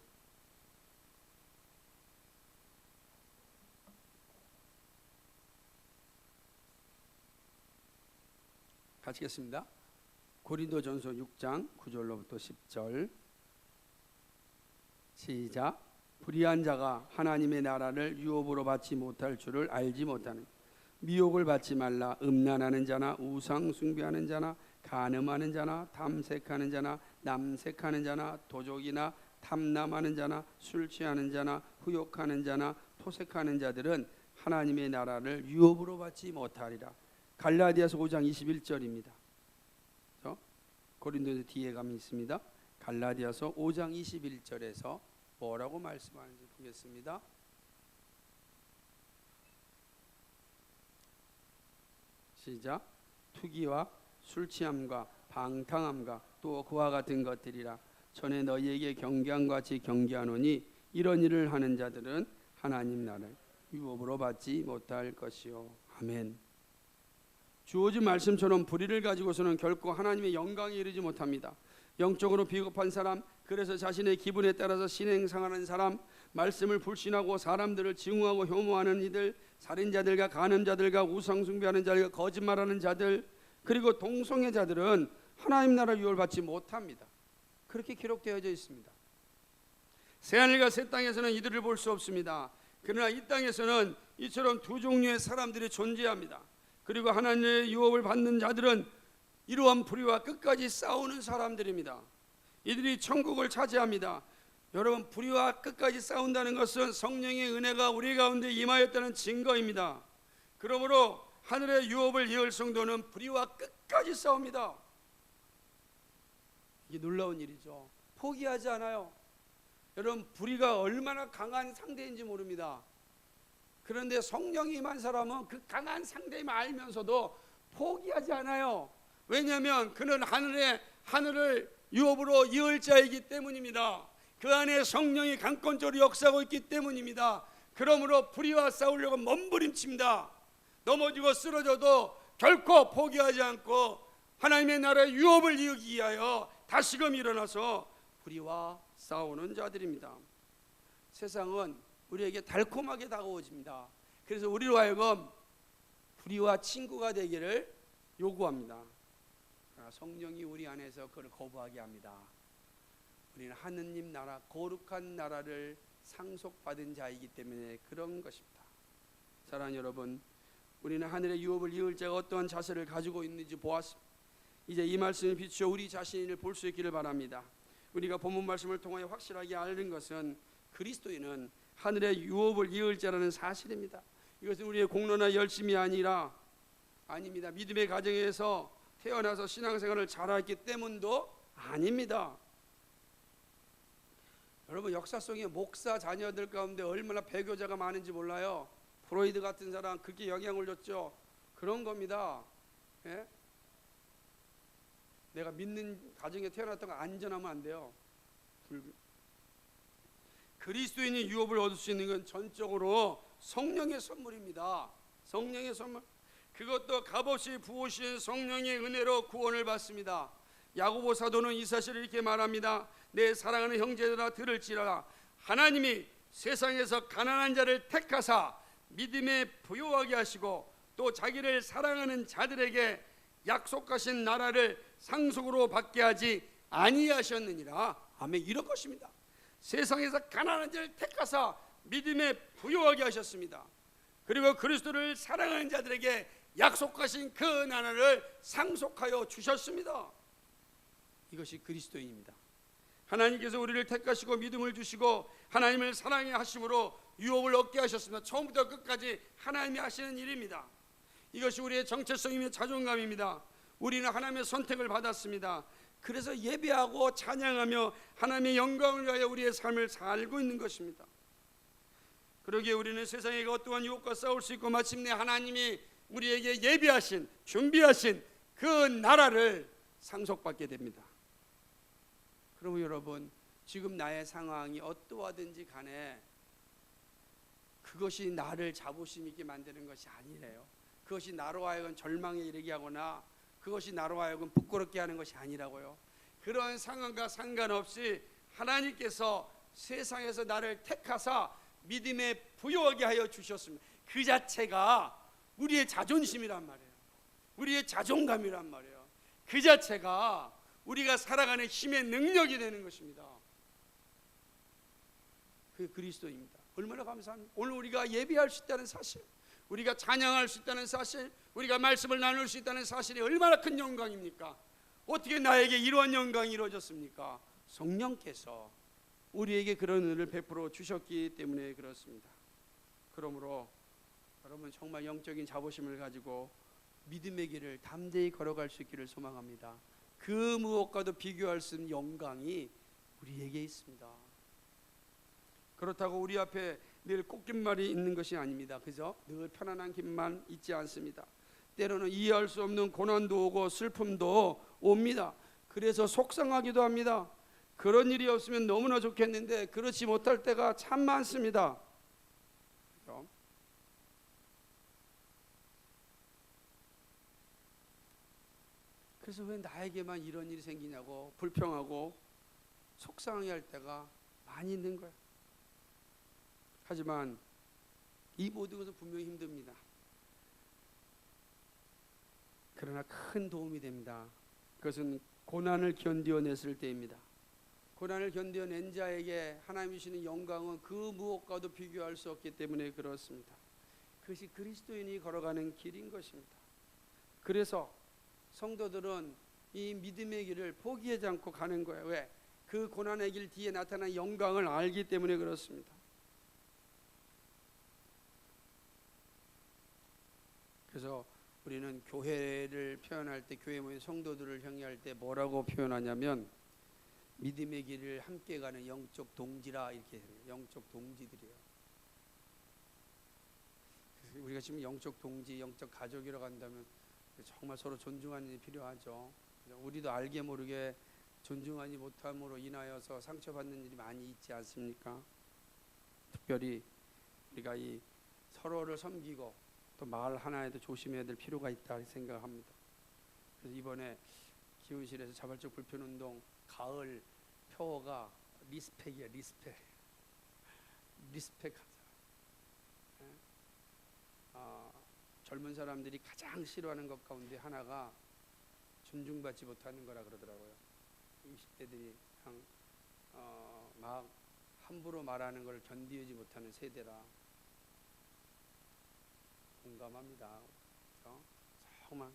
같이 읽겠습니다. 고린도전서 6장 9절로부터 10절. 시작. 불의한 자가 하나님의 나라를 유업으로 받지 못할 줄을 알지 못하는, 미혹을 받지 말라. 음란하는 자나 우상 숭배하는 자나 간음하는 자나 탐색하는 자나 남색하는 자나 도적이나 탐남하는 자나 술 취하는 자나 후욕하는 자나 토색하는 자들은 하나님의 나라를 유업으로 받지 못하리라. 갈라디아서 5장 21절입니다. 고린도서 뒤에 가면 있습니다. 갈라디아서 5장 21절에서 뭐라고 말씀하는지 보겠습니다. 시작. 투기와 술취함과 방탕함과 또 그와 같은 것들이라. 전에 너희에게 경계함과 같이 경계하노니 이런 일을 하는 자들은 하나님 나라를 유업으로 받지 못할 것이요. 아멘. 주어진 말씀처럼 불의를 가지고서는 결코 하나님의 영광에 이르지 못합니다. 영적으로 비겁한 사람, 그래서 자신의 기분에 따라서 신행상하는 사람, 말씀을 불신하고 사람들을 증오하고 혐오하는 이들, 살인자들과 간음자들과 우상숭배하는 자들과 거짓말하는 자들, 그리고 동성애자들은 하나님 나라 유업을 받지 못합니다. 그렇게 기록되어져 있습니다. 새하늘과 새 땅에서는 이들을 볼 수 없습니다. 그러나 이 땅에서는 이처럼 두 종류의 사람들이 존재합니다. 그리고 하나님의 유업을 받는 자들은 이러한 불의와 끝까지 싸우는 사람들입니다. 이들이 천국을 차지합니다. 여러분, 불의와 끝까지 싸운다는 것은 성령의 은혜가 우리 가운데 임하였다는 증거입니다. 그러므로 하늘의 유업을 이을 성도는 불의와 끝까지 싸웁니다. 이게 놀라운 일이죠. 포기하지 않아요. 여러분, 불의가 얼마나 강한 상대인지 모릅니다. 그런데 성령이 임한 사람은 그 강한 상대임을 알면서도 포기하지 않아요. 왜냐하면 그는 하늘을 유업으로 이을 자이기 때문입니다. 그 안에 성령이 강권적으로 역사하고 있기 때문입니다. 그러므로 불의와 싸우려고 몸부림칩니다. 넘어지고 쓰러져도 결코 포기하지 않고 하나님의 나라의 유업을 이루기 위하여 다시금 일어나서 불의와 싸우는 자들입니다. 세상은 우리에게 달콤하게 다가오집니다. 그래서 우리로 하여금 불의와 친구가 되기를 요구합니다. 그러나 성령이 우리 안에서 그를 거부하게 합니다. 우리는 하느님 나라, 거룩한 나라를 상속받은 자이기 때문에 그런 것입니다. 사랑하는 여러분, 우리는 하늘의 유업을 이을 자가 어떠한 자세를 가지고 있는지 보았습니다. 이제 이 말씀에 비추어 우리 자신을 볼 수 있기를 바랍니다. 우리가 본문 말씀을 통하여 확실하게 아는 것은 그리스도인은 하늘의 유업을 이을 자라는 사실입니다. 이것은 우리의 공로나 열심이 아닙니다. 믿음의 가정에서 태어나서 신앙생활을 잘했기 때문도 아닙니다. 여러분, 역사 속에 목사 자녀들 가운데 얼마나 배교자가 많은지 몰라요. 프로이드 같은 사람 그렇게 영향을 줬죠. 그런 겁니다. 예? 내가 믿는 가정에 태어났다고 안전하면 안 돼요. 그리스도인이 유업을 얻을 수 있는 건 전적으로 성령의 선물입니다. 성령의 선물. 그것도 값없이 부으신 성령의 은혜로 구원을 받습니다. 야고보 사도는 이 사실을 이렇게 말합니다. 내 사랑하는 형제들아 들을지어다. 하나님이 세상에서 가난한 자를 택하사 믿음에 부요하게 하시고 또 자기를 사랑하는 자들에게 약속하신 나라를 상속으로 받게 하지 아니하셨느니라. 아멘. 이런 것입니다. 세상에서 가난한 자를 택하사 믿음에 부요하게 하셨습니다. 그리고 그리스도를 사랑하는 자들에게 약속하신 그 나라를 상속하여 주셨습니다. 이것이 그리스도인입니다. 하나님께서 우리를 택하시고 믿음을 주시고 하나님을 사랑해 하심으로 유업을 얻게 하셨습니다. 처음부터 끝까지 하나님이 하시는 일입니다. 이것이 우리의 정체성이며 자존감입니다. 우리는 하나님의 선택을 받았습니다. 그래서 예배하고 찬양하며 하나님의 영광을 위하여 우리의 삶을 살고 있는 것입니다. 그러기에 우리는 세상의 어떠한 유혹과 싸울 수 있고 마침내 하나님이 우리에게 예비하신 준비하신 그 나라를 상속받게 됩니다. 그러면 여러분, 지금 나의 상황이 어떠하든지 간에 그것이 나를 자부심 있게 만드는 것이 아니래요. 그것이 나로 하여금 절망에 이르게 하거나 그것이 나로 하여금 부끄럽게 하는 것이 아니라고요. 그런 상황과 상관없이 하나님께서 세상에서 나를 택하사 믿음에 부요하게 하여 주셨습니다. 그 자체가 우리의 자존심이란 말이에요. 우리의 자존감이란 말이에요. 그 자체가 우리가 살아가는 힘의 능력이 되는 것입니다. 그게 그리스도입니다. 얼마나 감사합니까? 오늘 우리가 예배할 수 있다는 사실, 우리가 찬양할 수 있다는 사실, 우리가 말씀을 나눌 수 있다는 사실이 얼마나 큰 영광입니까? 어떻게 나에게 이러한 영광이 이루어졌습니까? 성령께서 우리에게 그런 은혜를 베풀어 주셨기 때문에 그렇습니다. 그러므로 여러분 정말 영적인 자부심을 가지고 믿음의 길을 담대히 걸어갈 수 있기를 소망합니다. 그 무엇과도 비교할 수 없는 영광이 우리에게 있습니다. 그렇다고 우리 앞에 늘 꽃깃말이 있는 것이 아닙니다. 그죠? 늘 편안한 길만 있지 않습니다. 때로는 이해할 수 없는 고난도 오고 슬픔도 옵니다. 그래서 속상하기도 합니다. 그런 일이 없으면 너무나 좋겠는데 그렇지 못할 때가 참 많습니다. 그렇죠? 그래서 왜 나에게만 이런 일이 생기냐고 불평하고 속상하게 할 때가 많이 있는 거예요. 하지만 이 모든 것은 분명히 힘듭니다. 그러나 큰 도움이 됩니다. 그것은 고난을 견뎌냈을 때입니다. 고난을 견뎌낸 자에게 하나님이 주시는 영광은 그 무엇과도 비교할 수 없기 때문에 그렇습니다. 그것이 그리스도인이 걸어가는 길인 것입니다. 그래서 성도들은 이 믿음의 길을 포기하지 않고 가는 거예요. 왜? 그 고난의 길 뒤에 나타난 영광을 알기 때문에 그렇습니다. 그래서 우리는 교회를 표현할 때, 교회 모인 성도들을 형용할 때 뭐라고 표현하냐면 믿음의 길을 함께 가는 영적 동지라 이렇게 해요. 영적 동지들이에요. 그래서 우리가 지금 영적 동지, 영적 가족이라고 한다면 정말 서로 존중하는 일이 필요하죠. 우리도 알게 모르게 존중하지 못함으로 인하여서 상처받는 일이 많이 있지 않습니까? 특별히 우리가 이 서로를 섬기고 또 말 하나에도 조심해야 될 필요가 있다 생각합니다. 그래서 이번에 기훈실에서 자발적 불편운동 가을 표어가 리스펙이에요. 리스펙하자. 젊은 사람들이 가장 싫어하는 것 가운데 하나가 존중받지 못하는 거라 그러더라고요. 20대들이 그냥 막 함부로 말하는 걸 견디지 못하는 세대라. 공감합니다. 그렇죠? 정말.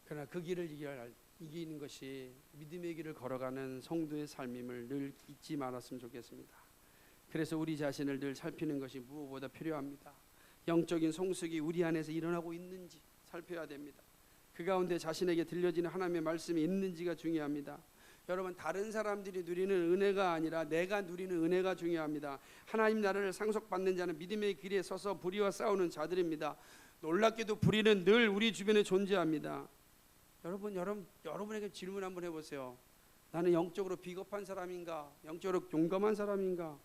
그러나 그 길을 이기는 것이 믿음의 길을 걸어가는 성도의 삶임을 늘 잊지 말았으면 좋겠습니다. 그래서 우리 자신을 늘 살피는 것이 무엇보다 필요합니다. 영적인 성숙이 우리 안에서 일어나고 있는지 살펴야 됩니다. 그 가운데 자신에게 들려지는 하나님의 말씀이 있는지가 중요합니다. 여러분, 다른 사람들이 누리는 은혜가 아니라 내가 누리는 은혜가 중요합니다. 하나님 나라를 상속받는 자는 믿음의 길에 서서 불의와 싸우는 자들입니다. 놀랍게도 불의는 늘 우리 주변에 존재합니다. 여러분에게 질문 한번 해보세요. 나는 영적으로 비겁한 사람인가? 영적으로 용감한 사람인가?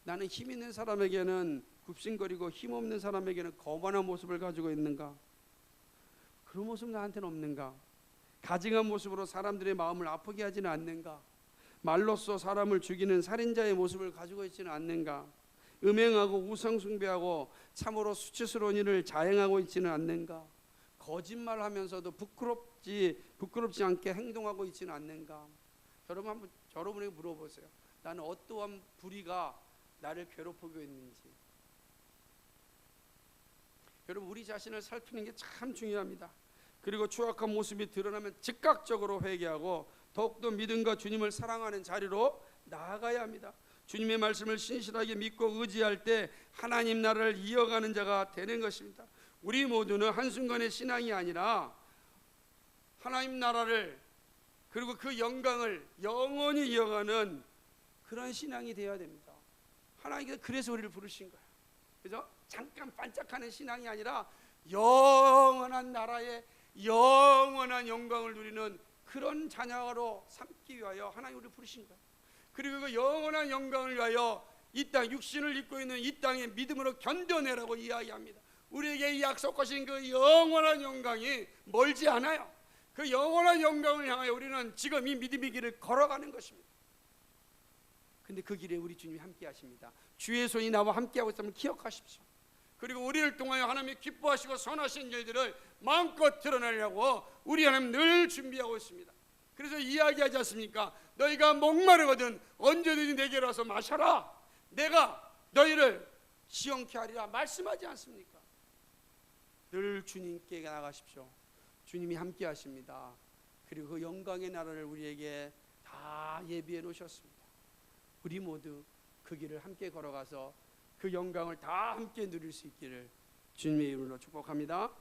나는 힘 있는 사람에게는 굽신거리고 힘없는 사람에게는 거만한 모습을 가지고 있는가? 그런 모습 나한테는 없는가? 가증한 모습으로 사람들의 마음을 아프게 하지는 않는가? 말로써 사람을 죽이는 살인자의 모습을 가지고 있지는 않는가? 음행하고 우상숭배하고 참으로 수치스러운 일을 자행하고 있지는 않는가? 거짓말하면서도 부끄럽지 않게 행동하고 있지는 않는가? 여러분 한번 여러분에게 물어보세요. 나는 어떠한 불의가 나를 괴롭히고 있는지. 여러분, 우리 자신을 살피는 게 참 중요합니다. 그리고 추악한 모습이 드러나면 즉각적으로 회개하고 더욱더 믿음과 주님을 사랑하는 자리로 나아가야 합니다. 주님의 말씀을 신실하게 믿고 의지할 때 하나님 나라를 이어가는 자가 되는 것입니다. 우리 모두는 한순간의 신앙이 아니라 하나님 나라를 그리고 그 영광을 영원히 이어가는 그런 신앙이 되어야 됩니다. 하나님께서 그래서 우리를 부르신 거예요. 그죠? 잠깐 반짝하는 신앙이 아니라 영원한 나라의 영원한 영광을 누리는 그런 자녀로 삼기 위하여 하나님 우리를 부르신 거예요. 그리고 그 영원한 영광을 위하여 이 땅 육신을 입고 있는 이 땅의 믿음으로 견뎌내라고 이야기합니다. 우리에게 약속하신 그 영원한 영광이 멀지 않아요. 그 영원한 영광을 향하여 우리는 지금 이 믿음의 길을 걸어가는 것입니다. 근데 그 길에 우리 주님이 함께 하십니다. 주의 손이 나와 함께하고 있음을 기억하십시오. 그리고 우리를 통하여 하나님이 기뻐하시고 선하신 일들을 마음껏 드러내려고 우리 하나님 늘 준비하고 있습니다. 그래서 이야기하지 않습니까? 너희가 목마르거든 언제든지 내게로 와서 마셔라. 내가 너희를 시원케 하리라 말씀하지 않습니까? 늘 주님께 나가십시오. 주님이 함께 하십니다. 그리고 그 영광의 나라를 우리에게 다 예비해 놓으셨습니다. 우리 모두 그 길을 함께 걸어가서 그 영광을 다 함께 누릴 수 있기를 주님의 이름으로 축복합니다.